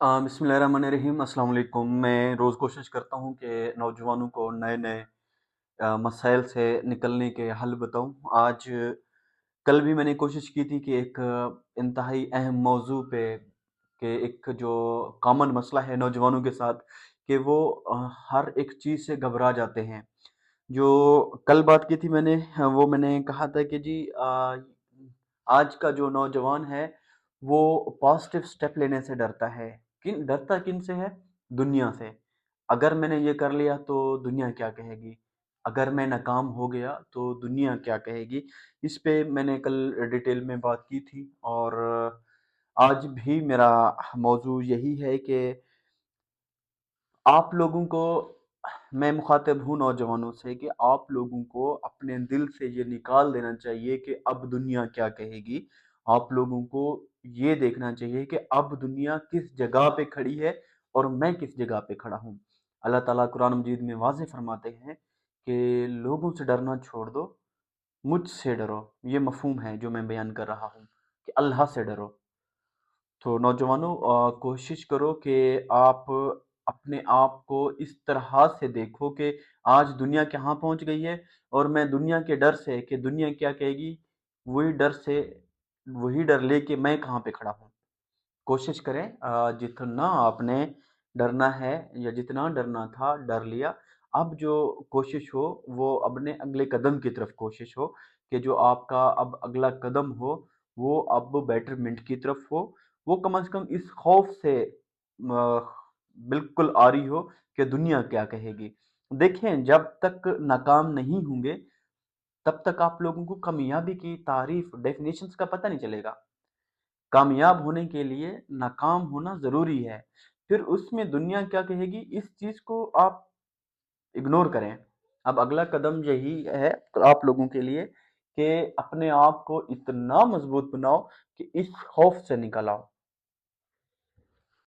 बिस्मिल्लाहिर्रहमानिर्रहीम। अस्सलाम वालेकुम। मैं रोज़ कोशिश करता हूँ कि नौजवानों को नए नए मसाइल से निकलने के हल बताऊँ। आज कल भी मैंने कोशिश की थी कि एक इंतहाई अहम मौजू पे कि एक जो कॉमन मसला है नौजवानों के साथ कि वो हर एक चीज़ से घबरा जाते हैं। जो कल बात की थी मैंने, वो मैंने कहा था कि जी आज का जो नौजवान है वो पॉजिटिव स्टेप लेने से डरता है। डरता किन से है? दुनिया से। अगर मैंने ये कर लिया तो दुनिया क्या कहेगी? अगर मैं नाकाम हो गया तो दुनिया क्या कहेगी? इस पे मैंने कल डिटेल में बात की थी और आज भी मेरा मौजू यही है कि आप लोगों को मैं मुखातिब हूँ नौजवानों से कि आप लोगों को अपने दिल से ये निकाल देना चाहिए कि अब दुनिया क्या कहेगी। आप लोगों को ये देखना चाहिए कि अब दुनिया किस जगह पे खड़ी है और मैं किस जगह पे खड़ा हूँ। अल्लाह ताला कुरान मजीद में वाज़ेह फरमाते हैं कि लोगों से डरना छोड़ दो, मुझसे डरो। ये मफ़हूम है जो मैं बयान कर रहा हूँ कि अल्लाह से डरो। तो नौजवानों, कोशिश करो कि आप अपने आप को इस तरह से देखो कि आज दुनिया कहाँ पहुँच गई है और मैं दुनिया के डर से कि दुनिया क्या कहेगी, वही डर से वही डर लेके मैं कहाँ पे खड़ा हूँ। कोशिश करें, जितना आपने डरना है या जितना डरना था डर लिया। अब जो कोशिश हो वो अपने अगले कदम की तरफ कोशिश हो कि जो आपका अब अगला कदम हो वो अब बेटरमेंट की तरफ हो। वो कम से कम इस खौफ से बिल्कुल आरी हो कि दुनिया क्या कहेगी। देखें, जब तक नाकाम नहीं होंगे तब तक आप लोगों को कामयाबी की तारीफ डेफिनेशंस का पता नहीं चलेगा। कामयाब होने के लिए नाकाम होना ज़रूरी है। फिर उसमें दुनिया क्या कहेगी, इस चीज़ को आप इग्नोर करें। अब अगला कदम यही है आप लोगों के लिए कि अपने आप को इतना मज़बूत बनाओ कि इस खौफ से निकल आओ।